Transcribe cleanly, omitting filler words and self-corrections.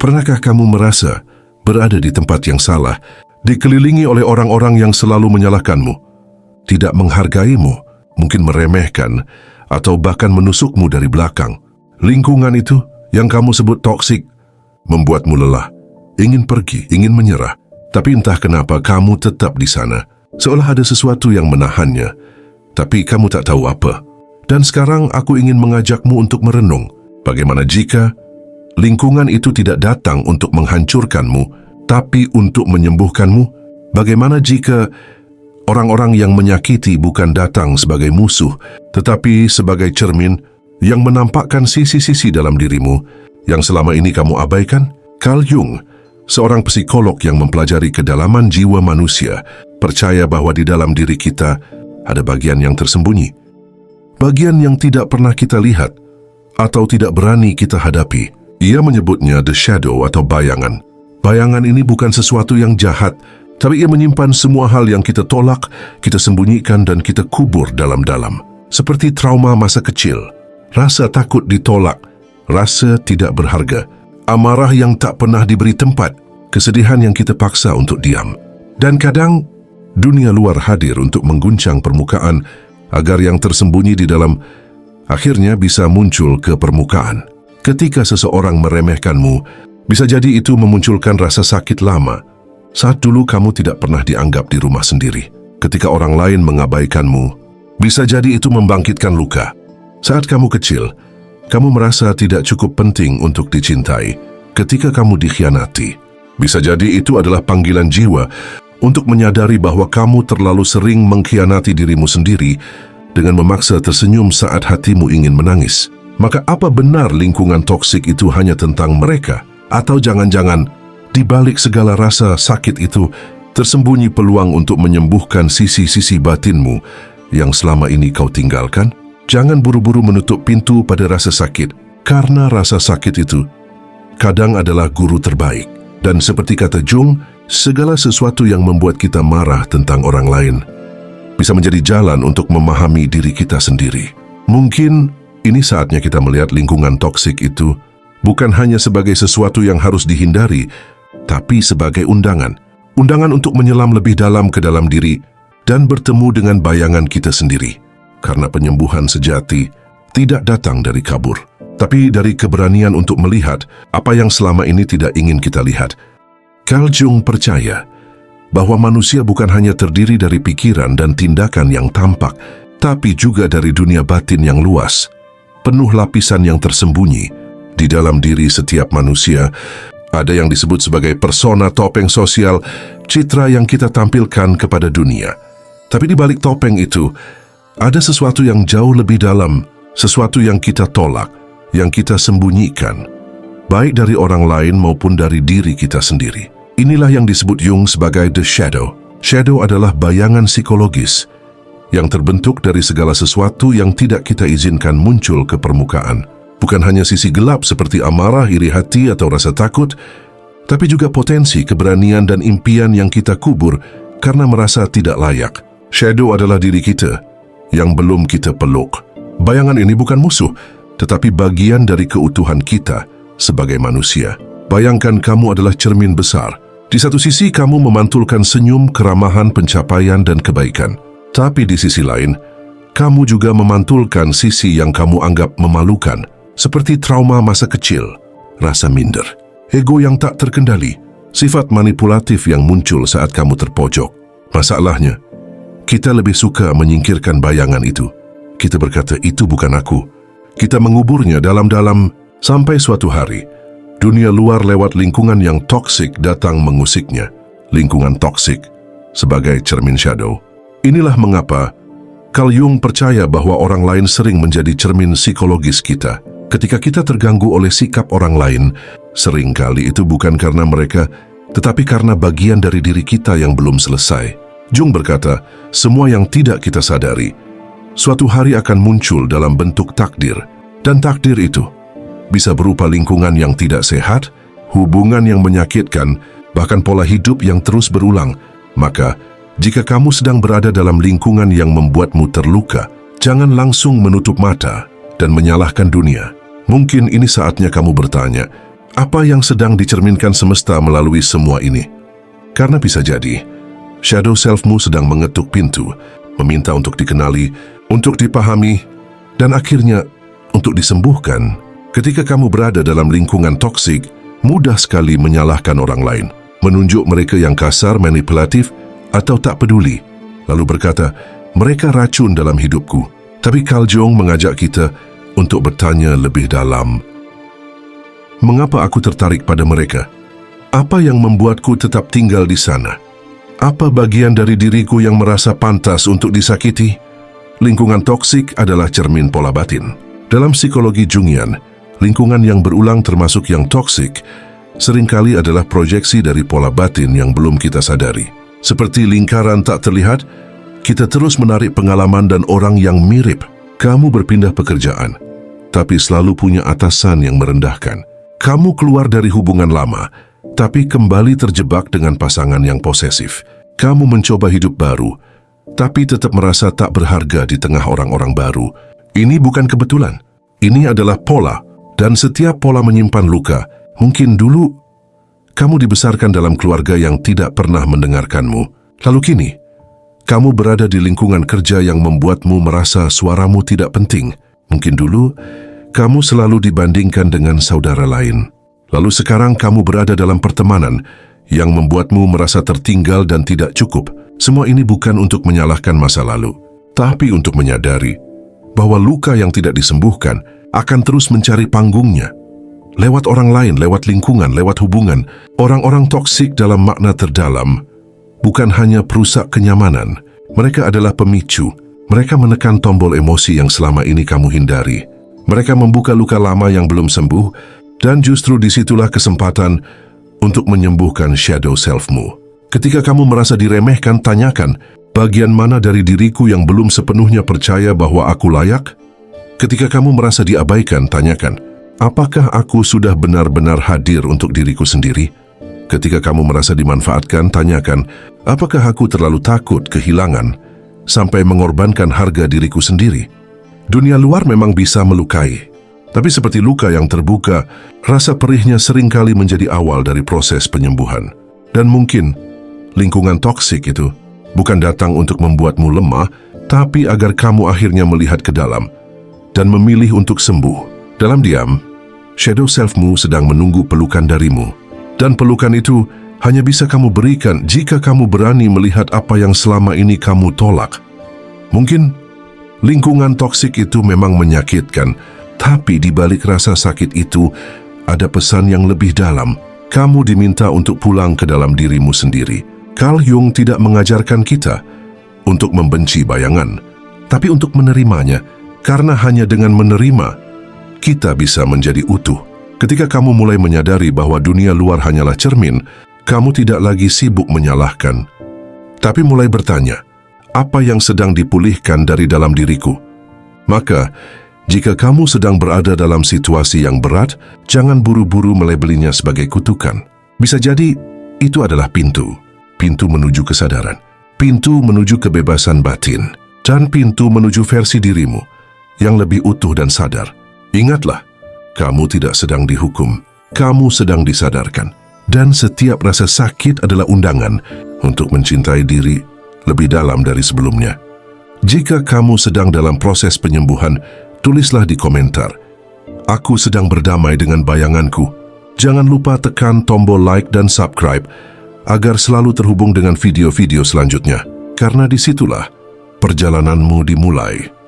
Pernahkah kamu merasa berada di tempat yang salah, dikelilingi oleh orang-orang yang selalu menyalahkanmu, tidak menghargaimu, mungkin meremehkan, atau bahkan menusukmu dari belakang? Lingkungan itu yang kamu sebut toksik membuatmu lelah, ingin pergi, ingin menyerah. Tapi entah kenapa kamu tetap di sana, seolah ada sesuatu yang menahannya, tapi kamu tak tahu apa. Dan sekarang aku ingin mengajakmu untuk merenung, bagaimana jika lingkungan itu tidak datang untuk menghancurkanmu, tapi untuk menyembuhkanmu? Bagaimana jika orang-orang yang menyakiti bukan datang sebagai musuh, tetapi sebagai cermin yang menampakkan sisi-sisi dalam dirimu yang selama ini kamu abaikan? Carl Jung, seorang psikolog yang mempelajari kedalaman jiwa manusia, percaya bahwa di dalam diri kita ada bagian yang tersembunyi. Bagian yang tidak pernah kita lihat atau tidak berani kita hadapi. Ia menyebutnya the shadow atau bayangan. Bayangan ini bukan sesuatu yang jahat, tapi ia menyimpan semua hal yang kita tolak, kita sembunyikan dan kita kubur dalam-dalam. Seperti trauma masa kecil, rasa takut ditolak, rasa tidak berharga, amarah yang tak pernah diberi tempat, kesedihan yang kita paksa untuk diam. Dan kadang, dunia luar hadir untuk mengguncang permukaan agar yang tersembunyi di dalam akhirnya bisa muncul ke permukaan. Ketika seseorang meremehkanmu, bisa jadi itu memunculkan rasa sakit lama saat dulu kamu tidak pernah dianggap di rumah sendiri. Ketika orang lain mengabaikanmu, bisa jadi itu membangkitkan luka. Saat kamu kecil, kamu merasa tidak cukup penting untuk dicintai. Ketika kamu dikhianati, bisa jadi itu adalah panggilan jiwa untuk menyadari bahwa kamu terlalu sering mengkhianati dirimu sendiri dengan memaksa tersenyum saat hatimu ingin menangis. Maka apa benar lingkungan toksik itu hanya tentang mereka? Atau jangan-jangan di balik segala rasa sakit itu tersembunyi peluang untuk menyembuhkan sisi-sisi batinmu yang selama ini kau tinggalkan? Jangan buru-buru menutup pintu pada rasa sakit, karena rasa sakit itu kadang adalah guru terbaik. Dan seperti kata Jung, segala sesuatu yang membuat kita marah tentang orang lain bisa menjadi jalan untuk memahami diri kita sendiri. Mungkin ini saatnya kita melihat lingkungan toksik itu bukan hanya sebagai sesuatu yang harus dihindari, tapi sebagai undangan. Undangan untuk menyelam lebih dalam ke dalam diri dan bertemu dengan bayangan kita sendiri. Karena penyembuhan sejati tidak datang dari kabur, tapi dari keberanian untuk melihat apa yang selama ini tidak ingin kita lihat. Carl Jung percaya bahwa manusia bukan hanya terdiri dari pikiran dan tindakan yang tampak, tapi juga dari dunia batin yang luas, penuh lapisan yang tersembunyi. Di dalam diri setiap manusia, ada yang disebut sebagai persona topeng sosial, citra yang kita tampilkan kepada dunia. Tapi di balik topeng itu, ada sesuatu yang jauh lebih dalam, sesuatu yang kita tolak, yang kita sembunyikan, baik dari orang lain maupun dari diri kita sendiri. Inilah yang disebut Jung sebagai the shadow. Shadow adalah bayangan psikologis yang terbentuk dari segala sesuatu yang tidak kita izinkan muncul ke permukaan. Bukan hanya sisi gelap seperti amarah, iri hati, atau rasa takut, tapi juga potensi, keberanian, dan impian yang kita kubur karena merasa tidak layak. Shadow adalah diri kita yang belum kita peluk. Bayangan ini bukan musuh, tetapi bagian dari keutuhan kita sebagai manusia. Bayangkan kamu adalah cermin besar. Di satu sisi kamu memantulkan senyum, keramahan, pencapaian, dan kebaikan. Tapi di sisi lain, kamu juga memantulkan sisi yang kamu anggap memalukan, seperti trauma masa kecil, rasa minder, ego yang tak terkendali, sifat manipulatif yang muncul saat kamu terpojok. Masalahnya, kita lebih suka menyingkirkan bayangan itu. Kita berkata, itu bukan aku. Kita menguburnya dalam-dalam sampai suatu hari, dunia luar lewat lingkungan yang toksik datang mengusiknya. Lingkungan toksik sebagai cermin shadow. Inilah mengapa Carl Jung percaya bahwa orang lain sering menjadi cermin psikologis kita. Ketika kita terganggu oleh sikap orang lain, seringkali itu bukan karena mereka, tetapi karena bagian dari diri kita yang belum selesai. Jung berkata, semua yang tidak kita sadari, suatu hari akan muncul dalam bentuk takdir. Dan takdir itu bisa berupa lingkungan yang tidak sehat, hubungan yang menyakitkan, bahkan pola hidup yang terus berulang. Maka, jika kamu sedang berada dalam lingkungan yang membuatmu terluka, jangan langsung menutup mata dan menyalahkan dunia. Mungkin ini saatnya kamu bertanya, Apa yang sedang dicerminkan semesta melalui semua ini? Karena bisa jadi, shadow selfmu sedang mengetuk pintu, meminta untuk dikenali, untuk dipahami, dan akhirnya untuk disembuhkan. Ketika kamu berada dalam lingkungan toksik, mudah sekali menyalahkan orang lain, menunjuk mereka yang kasar, manipulatif, atau tak peduli, lalu berkata, mereka racun dalam hidupku. Tapi Carl Jung mengajak kita untuk bertanya lebih dalam. Mengapa aku tertarik pada mereka? Apa yang membuatku tetap tinggal di sana? Apa bagian dari diriku yang merasa pantas untuk disakiti? Lingkungan toksik adalah cermin pola batin. Dalam psikologi Jungian, lingkungan yang berulang termasuk yang toksik seringkali adalah proyeksi dari pola batin yang belum kita sadari. Seperti lingkaran tak terlihat, kita terus menarik pengalaman dan orang yang mirip. Kamu berpindah pekerjaan, tapi selalu punya atasan yang merendahkan. Kamu keluar dari hubungan lama, tapi kembali terjebak dengan pasangan yang posesif. Kamu mencoba hidup baru, tapi tetap merasa tak berharga di tengah orang-orang baru. Ini bukan kebetulan. Ini adalah pola, dan setiap pola menyimpan luka. Mungkin dulu kamu dibesarkan dalam keluarga yang tidak pernah mendengarkanmu. Lalu kini, kamu berada di lingkungan kerja yang membuatmu merasa suaramu tidak penting. Mungkin dulu kamu selalu dibandingkan dengan saudara lain. Lalu sekarang kamu berada dalam pertemanan yang membuatmu merasa tertinggal dan tidak cukup. Semua ini bukan untuk menyalahkan masa lalu, tapi untuk menyadari bahwa luka yang tidak disembuhkan akan terus mencari panggungnya. Lewat orang lain, lewat lingkungan, lewat hubungan. Orang-orang toksik dalam makna terdalam bukan hanya perusak kenyamanan, mereka adalah pemicu. Mereka menekan tombol emosi yang selama ini kamu hindari. Mereka membuka luka lama yang belum sembuh, dan justru disitulah kesempatan untuk menyembuhkan shadow selfmu. Ketika kamu merasa diremehkan, tanyakan, bagian mana dari diriku yang belum sepenuhnya percaya bahwa aku layak? Ketika kamu merasa diabaikan, tanyakan, apakah aku sudah benar-benar hadir untuk diriku sendiri? Ketika kamu merasa dimanfaatkan, tanyakan, apakah aku terlalu takut kehilangan sampai mengorbankan harga diriku sendiri? Dunia luar memang bisa melukai, tapi seperti luka yang terbuka, rasa perihnya seringkali menjadi awal dari proses penyembuhan. Dan mungkin lingkungan toksik itu bukan datang untuk membuatmu lemah, tapi agar kamu akhirnya melihat ke dalam dan memilih untuk sembuh. Dalam diam, shadow selfmu sedang menunggu pelukan darimu. Dan pelukan itu hanya bisa kamu berikan jika kamu berani melihat apa yang selama ini kamu tolak. Mungkin lingkungan toksik itu memang menyakitkan, tapi di balik rasa sakit itu ada pesan yang lebih dalam. Kamu diminta untuk pulang ke dalam dirimu sendiri. Carl Jung tidak mengajarkan kita untuk membenci bayangan, tapi untuk menerimanya, karena hanya dengan menerima, kita bisa menjadi utuh. Ketika kamu mulai menyadari bahwa dunia luar hanyalah cermin, kamu tidak lagi sibuk menyalahkan, tapi mulai bertanya, apa yang sedang dipulihkan dari dalam diriku? Maka, jika kamu sedang berada dalam situasi yang berat, jangan buru-buru melabelinya sebagai kutukan. Bisa jadi, itu adalah pintu. Pintu menuju kesadaran, pintu menuju kebebasan batin, dan pintu menuju versi dirimu yang lebih utuh dan sadar. Ingatlah, kamu tidak sedang dihukum, kamu sedang disadarkan. Dan setiap rasa sakit adalah undangan untuk mencintai diri lebih dalam dari sebelumnya. Jika kamu sedang dalam proses penyembuhan, tulislah di komentar, aku sedang berdamai dengan bayanganku. Jangan lupa tekan tombol like dan subscribe agar selalu terhubung dengan video-video selanjutnya, karena disitulah perjalananmu dimulai.